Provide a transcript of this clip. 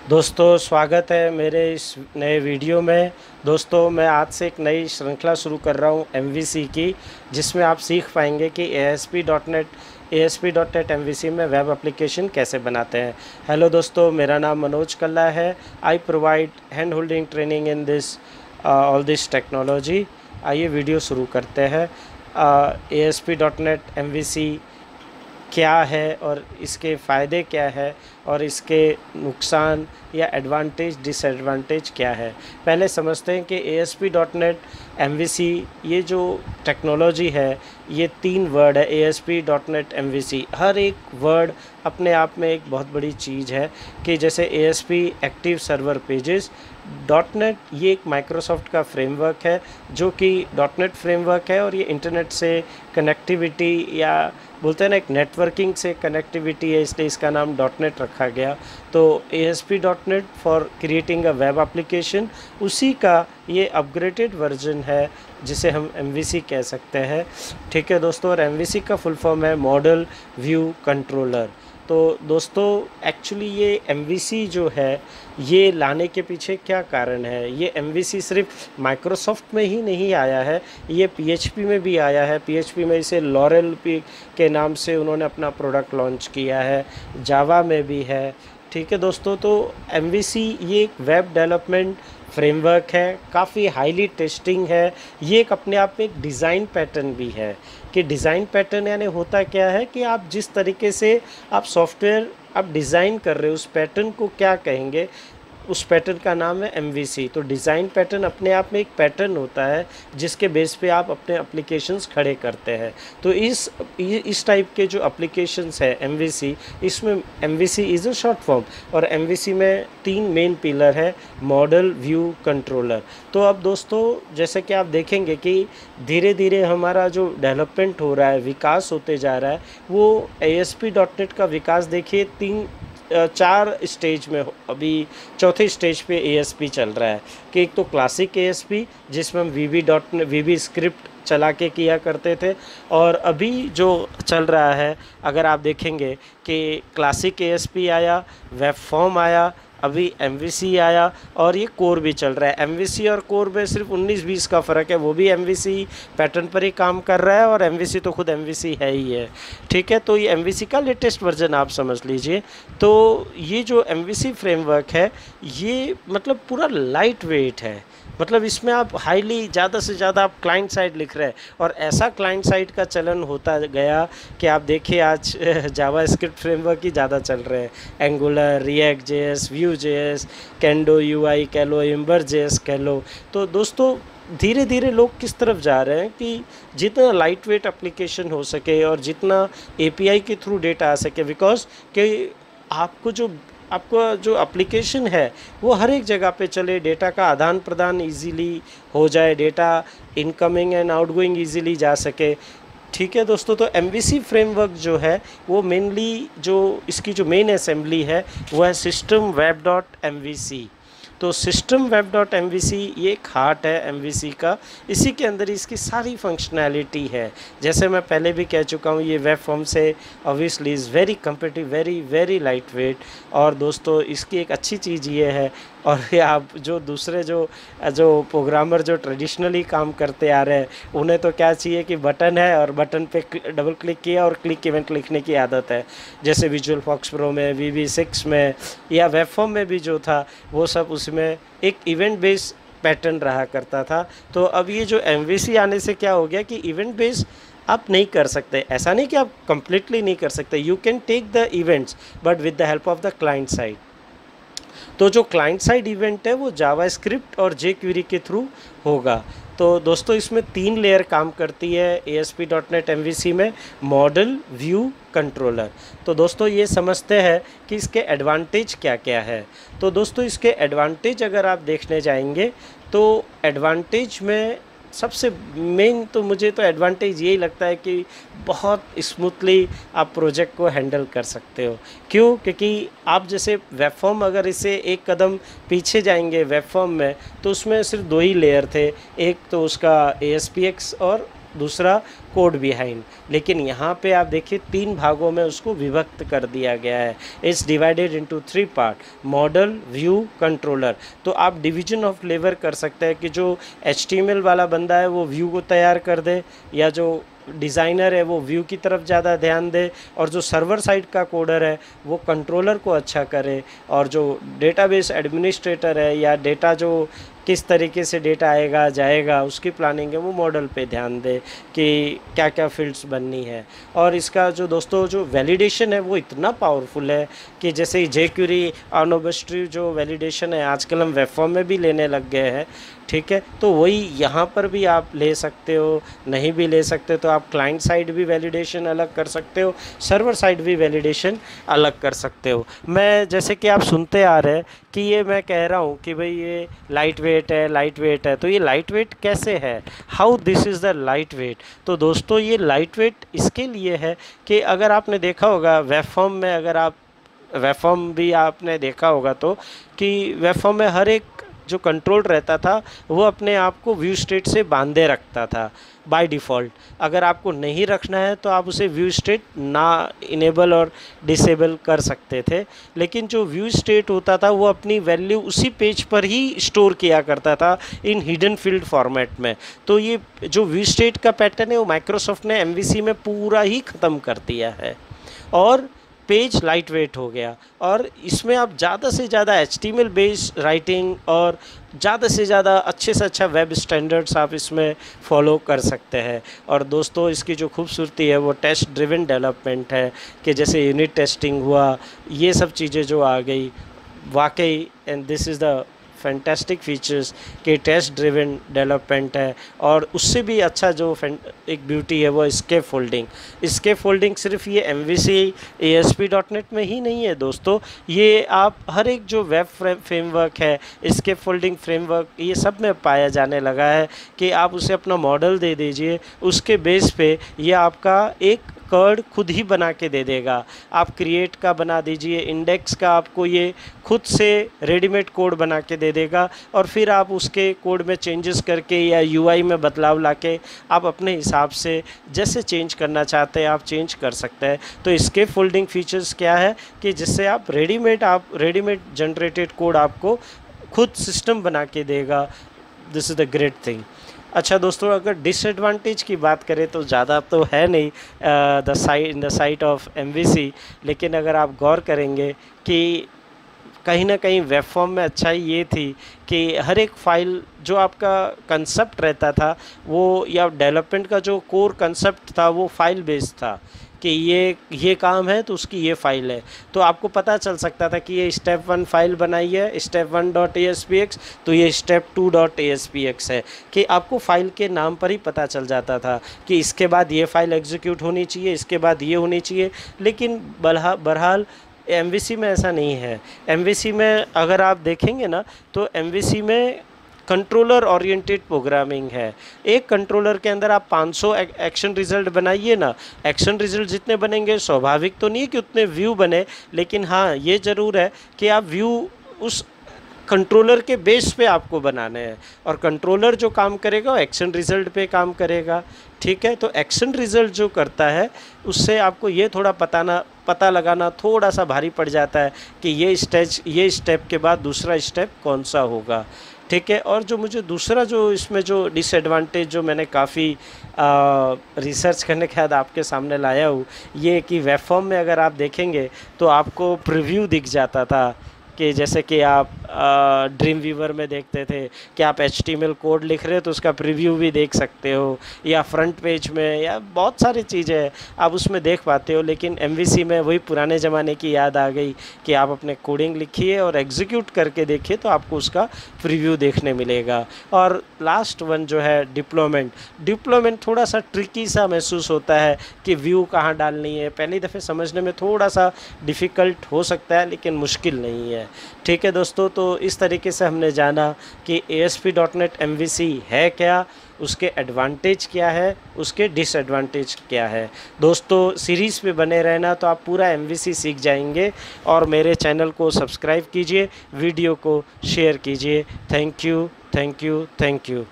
दोस्तों स्वागत है मेरे इस नए वीडियो में। दोस्तों मैं आज से एक नई श्रृंखला शुरू कर रहा हूं MVC की, जिसमें आप सीख पाएंगे कि ASP.NET MVC में वेब एप्लीकेशन कैसे बनाते हैं। हेलो दोस्तों, मेरा नाम मनोज कल्ला है। I provide hand holding training in this all this technology. आइए वीडियो शुरू करते हैं। ASP.NET MVC क्या है और इसके फ़ायदे क्या है और इसके नुकसान या एडवांटेज डिसएडवांटेज क्या है। पहले समझते हैं कि ASP.NET MVC ये जो टेक्नोलॉजी है, ये 3 वर्ड है ASP.NET MVC। हर एक वर्ड अपने आप में एक बहुत बड़ी चीज़ है कि जैसे ASP active server pages, .NET ये एक माइक्रोसॉफ्ट का फ्रेमवर्क है जो कि .NET फ्रेमवर्क है और ये इंटरनेट से कनेक्टिविटी या बोलते हैं ना, एक नेटवर्किंग से कनेक्टिविटी है, इसलिए इसका नाम .NET रखा गया। तो ASP.NET for creating a web application, उसी का ये अपग्रेडेड वर्जन है जिसे हम MVC कह सकते हैं। ठीक है दोस्तों, और MVC का फुल फॉर्म है मॉडल व्यू कंट्रोलर। तो दोस्तों एक्चुअली ये MVC जो है, ये लाने के पीछे क्या कारण है। ये MVC सिर्फ माइक्रोसॉफ्ट में ही नहीं आया है, ये PHP में भी आया है। PHP में इसे लॉरेल के नाम से उन्होंने अपना प्रोडक्ट लॉन्च किया है, जावा में भी है। ठीक है दोस्तों, तो MVC ये एक वेब डेवलपमेंट फ्रेमवर्क है, काफ़ी हाईली टेस्टिंग है। ये एक अपने आप में एक डिज़ाइन पैटर्न भी है कि डिज़ाइन पैटर्न यानी होता क्या है कि आप जिस तरीके से आप सॉफ्टवेयर आप डिज़ाइन कर रहे हो, उस पैटर्न को क्या कहेंगे, उस पैटर्न का नाम है MVC। तो डिज़ाइन पैटर्न अपने आप में एक पैटर्न होता है जिसके बेस पे आप अपने एप्लीकेशंस खड़े करते हैं। तो इस टाइप के जो एप्लीकेशंस है MVC, इसमें MVC is a short form, और MVC में 3 मेन पिलर है, मॉडल व्यू कंट्रोलर। तो अब दोस्तों जैसे कि आप देखेंगे कि धीरे धीरे हमारा जो डेवलपमेंट हो रहा है, विकास होते जा रहा है, वो ASP.NET का विकास देखिए 4 स्टेज में अभी चौथे स्टेज पे ASP चल रहा है कि एक तो क्लासिक ASP जिसमें हम VB स्क्रिप्ट चला के किया करते थे, और अभी जो चल रहा है अगर आप देखेंगे कि क्लासिक ASP आया, वेब फॉर्म आया, अभी MVC आया, और ये कोर भी चल रहा है। MVC और कोर में सिर्फ 19-20 का फ़र्क है, वो भी MVC पैटर्न पर ही काम कर रहा है और MVC तो खुद MVC है ही है। ठीक है, तो ये MVC का लेटेस्ट वर्जन आप समझ लीजिए। तो ये जो MVC फ्रेमवर्क है, ये मतलब पूरा लाइट वेट है, मतलब इसमें आप हाईली ज़्यादा से ज़्यादा आप क्लाइंट साइड लिख रहे हैं, और ऐसा क्लाइंट साइड का चलन होता गया कि आप देखिए आज जावा स्क्रिप्ट फ्रेमवर्क ही ज़्यादा चल रहे हैं। Angular, react JS, view JS, can do UI कह लो, एम्बर JS कह लो। तो दोस्तों धीरे धीरे लोग किस तरफ जा रहे हैं कि जितना लाइट वेट एप्लीकेशन हो सके और जितना API के थ्रू डेटा आ सके, बिकॉज कि आपका जो एप्लीकेशन है वो हर एक जगह पे चले, डेटा का आदान प्रदान इजीली हो जाए, data incoming and outgoing easily जा सके। ठीक है दोस्तों, तो MVC फ्रेमवर्क जो है वो मेनली जो इसकी जो मेन असेंबली है वो है सिस्टम वेब डॉट MVC। तो सिस्टम वेब डॉट MVC ये एक हार्ट है MVC का, इसी के अंदर इसकी सारी फंक्शनैलिटी है। जैसे मैं पहले भी कह चुका हूँ, ये वेब फॉर्म से obviously is very competitive, very very light weight. और दोस्तों इसकी एक अच्छी चीज़ ये है, और ये आप जो दूसरे जो प्रोग्रामर जो ट्रेडिशनली काम करते आ रहे हैं, उन्हें तो क्या चाहिए कि बटन है और बटन पे डबल क्लिक किया और क्लिक इवेंट लिखने की आदत है। जैसे विजुअल फॉक्स प्रो में, VB6 में या वेब फॉर्म में भी जो था वो सब उसमें एक इवेंट बेस्ड पैटर्न रहा करता था। तो अब ये जो MVC आने से क्या हो गया कि इवेंट बेस्ड आप नहीं कर सकते। ऐसा नहीं कि आप कंप्लीटली नहीं कर सकते, you can take the events but with the help of the client side. तो जो क्लाइंट साइड इवेंट है वो जावास्क्रिप्ट और jQuery के थ्रू होगा। तो दोस्तों इसमें 3 लेयर काम करती है ASP.NET MVC में, मॉडल व्यू कंट्रोलर। तो दोस्तों ये समझते हैं कि इसके एडवांटेज क्या क्या है। तो दोस्तों इसके एडवांटेज अगर आप देखने जाएंगे तो एडवांटेज में सबसे मेन तो मुझे तो एडवांटेज यही लगता है कि बहुत स्मूथली आप प्रोजेक्ट को हैंडल कर सकते हो। क्यों? क्योंकि आप जैसे वेब फॉर्म अगर इसे एक कदम पीछे जाएंगे वेब फॉर्म में, तो उसमें सिर्फ 2 ही लेयर थे, एक तो उसका ASPX और दूसरा कोड बिहाइंड। लेकिन यहाँ पे आप देखिए 3 भागों में उसको विभक्त कर दिया गया है। It's divided into 3 part, model, view, controller. तो आप डिवीजन ऑफ लेबर कर सकते हैं कि जो HTML वाला बंदा है वो व्यू को तैयार कर दे, या जो डिज़ाइनर है वो व्यू की तरफ ज़्यादा ध्यान दे, और जो सर्वर साइड का कोडर है वो कंट्रोलर को अच्छा करे, और जो डेटाबेस एडमिनिस्ट्रेटर है या डेटा जो किस तरीके से डेटा आएगा जाएगा उसकी प्लानिंग है वो मॉडल पे ध्यान दे कि क्या क्या फील्ड्स बननी है। और इसका जो दोस्तों जो वैलिडेशन है वो इतना पावरफुल है कि जैसे jQuery ऑनोबस्ट्री जो वैलिडेशन है आजकल हम वेब फॉर्म में भी लेने लग गए हैं, ठीक है। तो वही यहाँ पर भी आप ले सकते हो, नहीं भी ले सकते तो आप क्लाइंट साइड भी वैलिडेशन अलग कर सकते हो, सर्वर साइड भी वैलिडेशन अलग कर सकते हो। मैं जैसे कि आप सुनते आ रहे हैं कि ये मैं कह रहा हूँ कि भाई ये लाइट वेट है, लाइट वेट है, तो ये लाइट वेट कैसे है, how this is the light weight. तो दोस्तों ये लाइट वेट इसके लिए है कि अगर आपने देखा होगा वेब फॉर्म में, अगर आप वेब फॉर्म भी आपने देखा होगा तो कि वेब फॉर्म में हर एक जो कंट्रोल रहता था वो अपने आप को व्यू स्टेट से बांधे रखता था बाय डिफ़ॉल्ट। अगर आपको नहीं रखना है तो आप उसे व्यू स्टेट ना इनेबल और डिसेबल कर सकते थे, लेकिन जो व्यू स्टेट होता था वो अपनी वैल्यू उसी पेज पर ही स्टोर किया करता था इन हिडन फील्ड फॉर्मेट में। तो ये जो व्यू स्टेट का पैटर्न है वो माइक्रोसॉफ्ट ने MVC में पूरा ही ख़त्म कर दिया है और पेज लाइट वेट हो गया। और इसमें आप ज़्यादा से ज़्यादा HTML बेस्ड राइटिंग और ज़्यादा से ज़्यादा अच्छे से अच्छा वेब स्टैंडर्ड्स आप इसमें फॉलो कर सकते हैं। और दोस्तों इसकी जो खूबसूरती है वो टेस्ट ड्रिवन डेवलपमेंट है कि जैसे यूनिट टेस्टिंग हुआ, ये सब चीज़ें जो आ गई वाकई, and this is the fantastic features कि टेस्ट ड्रिवन डेवलपमेंट है। और उससे भी अच्छा जो एक ब्यूटी है वो स्केप फोल्डिंग सिर्फ ये MVC ASP.NET में ही नहीं है दोस्तों, ये आप हर एक जो वेब फ्रेमवर्क है, स्केप फोल्डिंग फ्रेमवर्क, ये सब में पाया जाने लगा है कि आप उसे अपना मॉडल दे दीजिए, उसके बेस पे ये आपका एक कोड खुद ही बना के दे देगा। आप क्रिएट का बना दीजिए, इंडेक्स का आपको ये खुद से रेडीमेड कोड बना के दे देगा, और फिर आप उसके कोड में चेंजेस करके या UI में बदलाव लाके आप अपने हिसाब से जैसे चेंज करना चाहते हैं आप चेंज कर सकते हैं। तो इसके फोल्डिंग फीचर्स क्या है कि जिससे आप रेडीमेड जनरेटेड कोड आपको खुद सिस्टम बना के देगा। This is the great thing. अच्छा दोस्तों, अगर डिसएडवांटेज की बात करें तो ज़्यादा तो है नहीं in the site of MVC, लेकिन अगर आप गौर करेंगे कि कहीं ना कहीं वेब फॉर्म में अच्छाई ये थी कि हर एक फ़ाइल जो आपका कंसेप्ट रहता था वो, या डेवलपमेंट का जो कोर कंसेप्ट था वो फाइल बेस्ड था कि ये काम है तो उसकी ये फ़ाइल है। तो आपको पता चल सकता था कि ये स्टेप 1 फाइल बनाई है step 1.aspx, तो ये step 2.aspx है, कि आपको फ़ाइल के नाम पर ही पता चल जाता था कि इसके बाद ये फ़ाइल एग्जीक्यूट होनी चाहिए, इसके बाद ये होनी चाहिए। लेकिन बहरहाल MVC में ऐसा नहीं है। MVC में अगर आप देखेंगे ना तो MVC में कंट्रोलर ओरिएंटेड प्रोग्रामिंग है। एक कंट्रोलर के अंदर आप 500 एक्शन रिज़ल्ट बनाइए ना, एक्शन रिज़ल्ट जितने बनेंगे स्वाभाविक तो नहीं है कि उतने व्यू बने, लेकिन हाँ ये ज़रूर है कि आप व्यू उस कंट्रोलर के बेस पे आपको बनाने हैं, और कंट्रोलर जो काम करेगा वो एक्शन रिज़ल्ट पे काम करेगा, ठीक है। तो एक्शन रिज़ल्ट जो करता है उससे आपको ये थोड़ा पता लगाना थोड़ा सा भारी पड़ जाता है कि ये स्टेप के बाद दूसरा स्टेप कौन सा होगा, ठीक है। और जो मुझे दूसरा जो इसमें जो डिसएडवांटेज जो मैंने काफ़ी रिसर्च करने के बाद आपके सामने लाया हूँ, ये कि वेब फॉर्म में अगर आप देखेंगे तो आपको प्रीव्यू दिख जाता था कि जैसे कि आप ड्रीम वीवर में देखते थे कि आप HTML कोड लिख रहे हो तो उसका प्रीव्यू भी देख सकते हो, या फ्रंट पेज में, या बहुत सारी चीज़ें हैं आप उसमें देख पाते हो। लेकिन MVC में वही पुराने ज़माने की याद आ गई कि आप अपने कोडिंग लिखिए और एग्जीक्यूट करके देखिए तो आपको उसका प्रीव्यू देखने मिलेगा। और लास्ट वन जो है डिप्लॉयमेंट थोड़ा सा ट्रिकी सा महसूस होता है कि व्यू कहाँ डालनी है, पहली दफ़े समझने में थोड़ा सा डिफ़िकल्ट हो सकता है लेकिन मुश्किल नहीं है, ठीक है दोस्तों। तो इस तरीके से हमने जाना कि ASP.NET MVC है क्या, उसके एडवांटेज क्या है, उसके डिसएडवांटेज क्या है। दोस्तों सीरीज़ पे बने रहना तो आप पूरा MVC सीख जाएंगे, और मेरे चैनल को सब्सक्राइब कीजिए, वीडियो को शेयर कीजिए। Thank you.